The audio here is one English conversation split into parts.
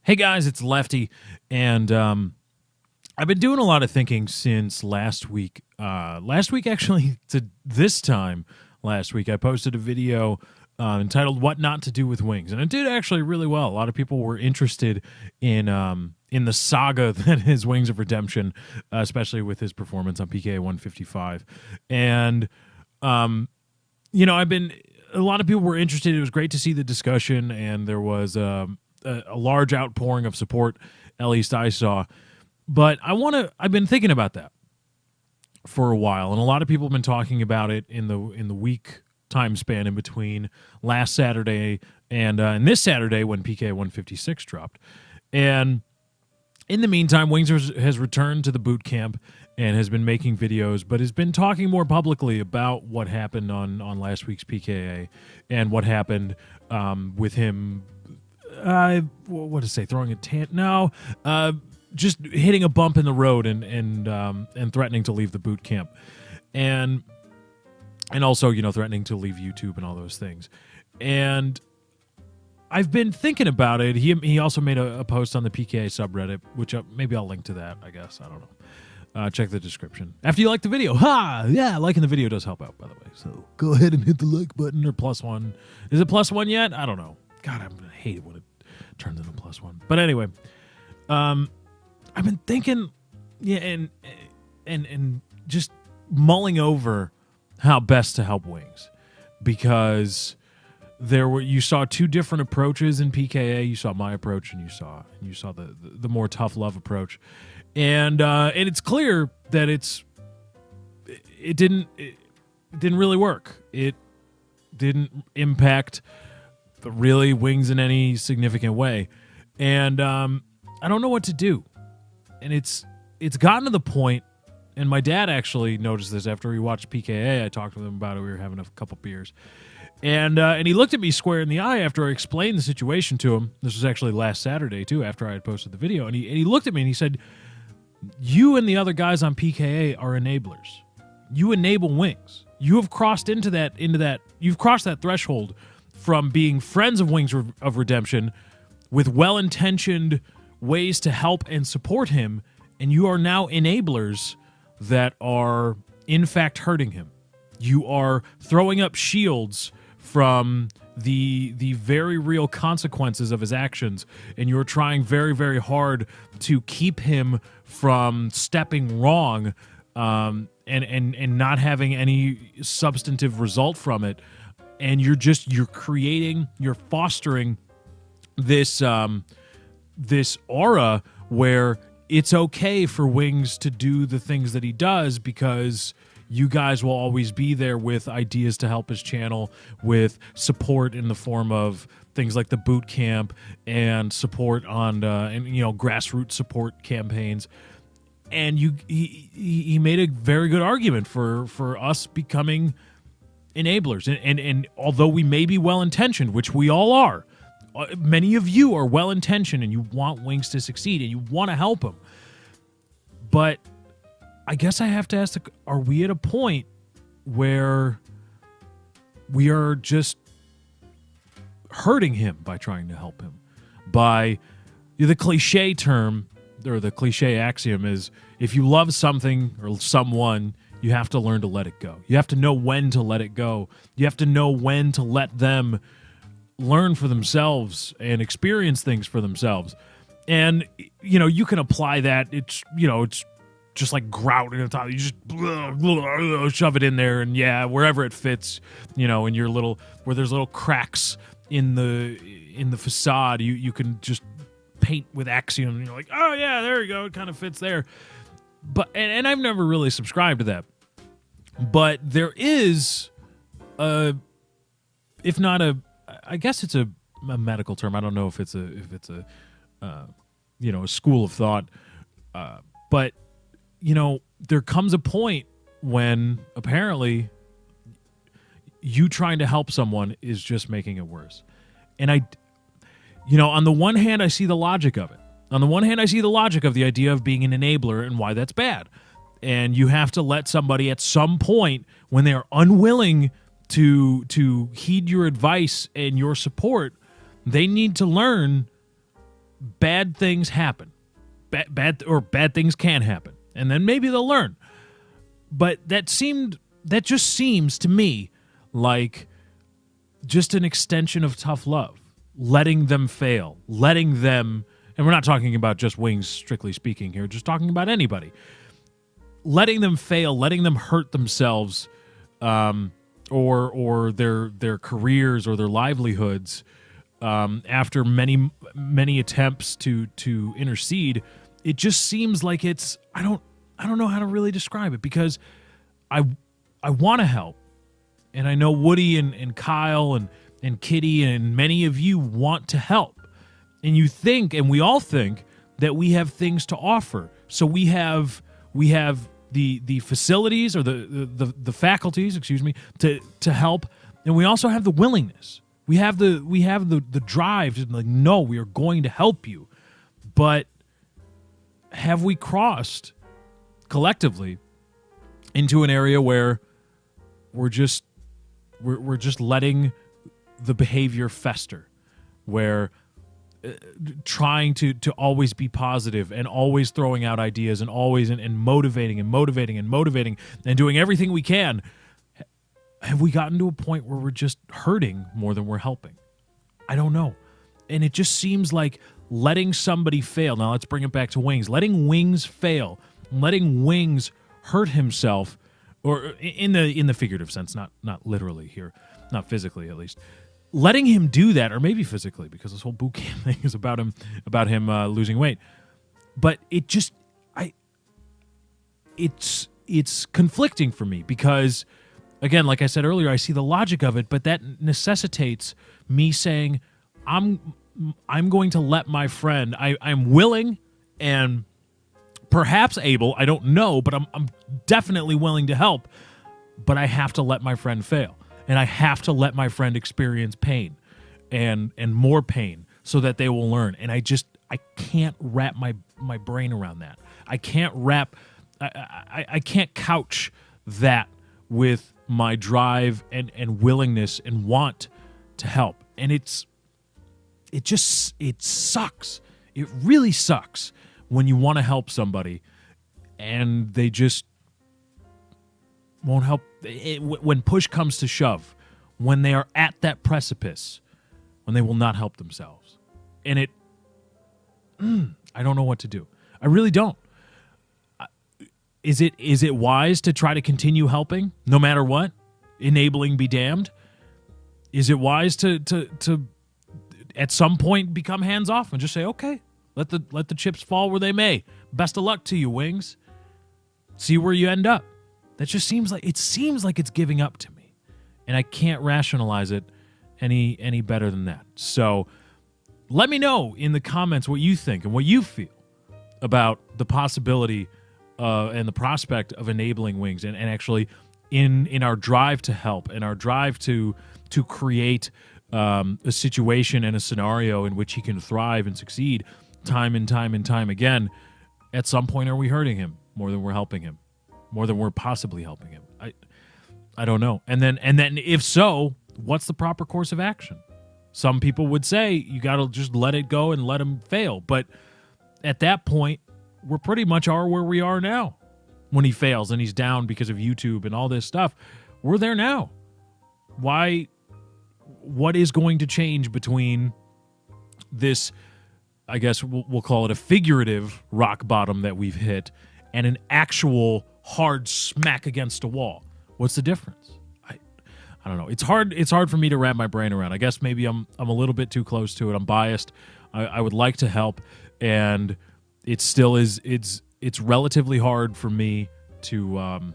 Hey guys, it's Lefty, and I've been doing a lot of thinking since last week. Actually, to this time last week, I posted a video entitled "What Not to Do with Wings," and it did actually really well. A lot of people were interested in the saga that is Wings of Redemption, especially with his performance on PKA 155, and a lot of people were interested. It was great to see the discussion, and there was a large outpouring of support, at least I saw. But I've been thinking about that for a while, and a lot of people have been talking about it in the week time span in between last Saturday and this Saturday when PKA 156 dropped. And in the meantime, Wings has returned to the boot camp and has been making videos, but has been talking more publicly about what happened on last week's PKA and what happened with him. What to say? Throwing a just hitting a bump in the road and threatening to leave the boot camp, and also threatening to leave YouTube and all those things. And I've been thinking about it. He also made a post on the PKA subreddit, which maybe I'll link to that. I guess I don't know. Check the description after you like the video. Yeah, liking the video does help out, by the way. So go ahead and hit the like button or +1. Is it +1 yet? I don't know. God, I'm gonna hate it when it turns into +1. But anyway, I've been thinking, and just mulling over how best to help Wings, because you saw two different approaches in PKA. You saw my approach, and you saw the more tough love approach, and it's clear that it didn't really work. It didn't impact really Wings in any significant way, and I don't know what to do. And it's gotten to the point, and my dad actually noticed this after he watched PKA. I talked with him about it. We were having a couple beers, and he looked at me square in the eye after I explained the situation to him. This was actually last Saturday too, after I had posted the video, and he looked at me and he said, "You and the other guys on PKA are enablers. You enable Wings. You have crossed into that. You've crossed that threshold from being friends of Wings of Redemption with well-intentioned ways to help and support him, and you are now enablers that are in fact hurting him. You are throwing up shields from the very real consequences of his actions, and you're trying very, very hard to keep him from stepping wrong and not having any substantive result from it. And you're fostering this this aura where it's okay for Wings to do the things that he does, because you guys will always be there with ideas to help his channel, with support in the form of things like the boot camp and support on grassroots support campaigns." And he made a very good argument for us becoming enablers, and although we may be well-intentioned, which we all are, many of you are well-intentioned and you want Wings to succeed and you want to help him. But I guess I have to ask, are we at a point where we are just hurting him by trying to help him? By the cliche term, or the cliche axiom is, if you love something or someone, you have to learn to let it go. You have to know when to let it go. You have to know when to let them learn for themselves and experience things for themselves. And you can apply that. It's just like grout in the top. You just shove it in there, and wherever it fits, in your little, where there's little cracks in the facade, you can just paint with Axiom, and you're like, oh yeah, there you go, it kind of fits there. But and I've never really subscribed to that. But there is if not I guess it's a medical term. I don't know if it's a school of thought. But there comes a point when apparently you trying to help someone is just making it worse. And on the one hand, I see the logic of it. On the one hand, I see the logic of the idea of being an enabler and why that's bad. And you have to let somebody at some point, when they are unwilling to heed your advice and your support, they need to learn bad things happen. Bad things can happen. And then maybe they'll learn. But that just seems to me like just an extension of tough love. Letting them fail. Letting them, and we're not talking about just Wings, strictly speaking here, just talking about anybody. Letting them fail, letting them hurt themselves, or their careers or their livelihoods, after many attempts to intercede. It just seems like it's, I don't know how to really describe it, because I want to help, and I know Woody and Kyle and Kitty and many of you want to help, and you think, and we all think, that we have things to offer. So we have the facilities, or the faculties, excuse me, to help, and we also have the willingness. We have the drive to, like, no, we are going to help you. But have we crossed collectively into an area where we're just letting the behavior fester, where trying to always be positive and always throwing out ideas and always and motivating and doing everything we can, have we gotten to a point where we're just hurting more than we're helping? I don't know. And it just seems like letting somebody fail. Now let's bring it back to Wings. Letting Wings fail, letting Wings hurt himself, or in the figurative sense, not literally here, not physically at least. Letting him do that, or maybe physically, because this whole boot camp thing is about him losing weight. But it just, it's conflicting for me, because, again, like I said earlier, I see the logic of it, but that necessitates me saying, I'm going to let my friend, I'm willing and perhaps able, I don't know, but I'm definitely willing to help, but I have to let my friend fail. And I have to let my friend experience pain and more pain so that they will learn. And I can't wrap my brain around that. I can't couch that with my drive and willingness and want to help. And it sucks. It really sucks when you want to help somebody and they just won't help. When push comes to shove, when they are at that precipice, when they will not help themselves. And I don't know what to do. I really don't. Is it wise to try to continue helping no matter what? Enabling be damned? Is it wise to at some point become hands off and just say, okay, let the chips fall where they may. Best of luck to you, Wings. See where you end up. That just seems like it's giving up to me, and I can't rationalize it any better than that. So let me know in the comments what you think and what you feel about the possibility and the prospect of enabling Wings, and actually in our drive to help and our drive to create a situation and a scenario in which he can thrive and succeed time and time again. At some point, are we hurting him more than we're helping him? More than we're possibly helping him? I don't know. And then if so, what's the proper course of action? Some people would say you got to just let it go and let him fail. But at that point, we're pretty much are where we are now. When he fails and he's down because of YouTube and all this stuff, we're there now. Why? What is going to change between this, I guess we'll call it a figurative rock bottom that we've hit, and an actual hard smack against a wall? What's the difference? I don't know. It's hard for me to wrap my brain around. I guess maybe I'm a little bit too close to it. I'm biased. I would like to help, and it still is. It's relatively hard for me to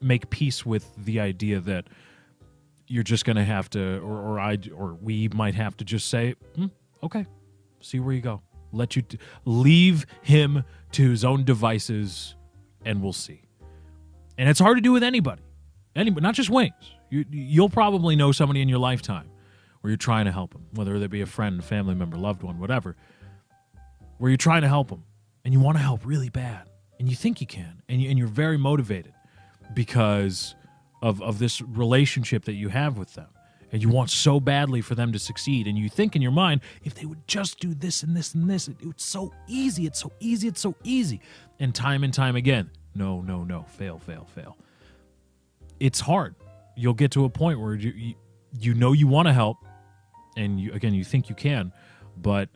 make peace with the idea that you're just going to have to, or we might have to just say, okay, see where you go. Let you leave him to his own devices, and we'll see. And it's hard to do with anybody, not just Wings. You'll probably know somebody in your lifetime where you're trying to help them, whether they be a friend, family member, loved one, whatever, where you're trying to help them, and you want to help really bad, and you think you can, and you're very motivated because of this relationship that you have with them, and you want so badly for them to succeed, and you think in your mind, if they would just do this and this and this, it's so easy, it's so easy, it's so easy. And time again, no, fail. It's hard. You'll get to a point where you know you want to help, and you think you can, but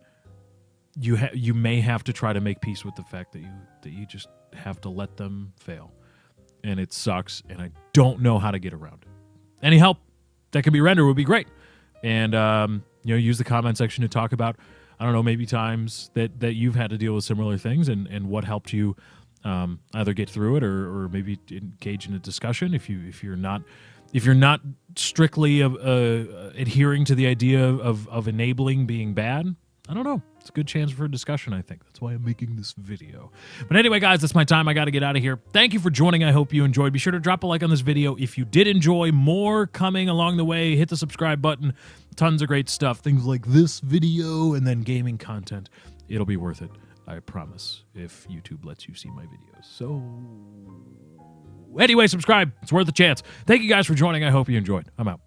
you may have to try to make peace with the fact that you just have to let them fail. And it sucks, and I don't know how to get around it. Any help that can be rendered would be great. And use the comment section to talk about, I don't know, maybe times that you've had to deal with similar things, and what helped you either get through it or maybe engage in a discussion if you're not strictly adhering to the idea of enabling being bad. I don't know. It's a good chance for a discussion, I think. That's why I'm making this video. But anyway, guys, that's my time. I got to get out of here. Thank you for joining. I hope you enjoyed. Be sure to drop a like on this video if you did enjoy. More coming along the way. Hit the subscribe button. Tons of great stuff. Things like this video and then gaming content. It'll be worth it. I promise, if YouTube lets you see my videos. So anyway, subscribe. It's worth a chance. Thank you guys for joining. I hope you enjoyed. I'm out.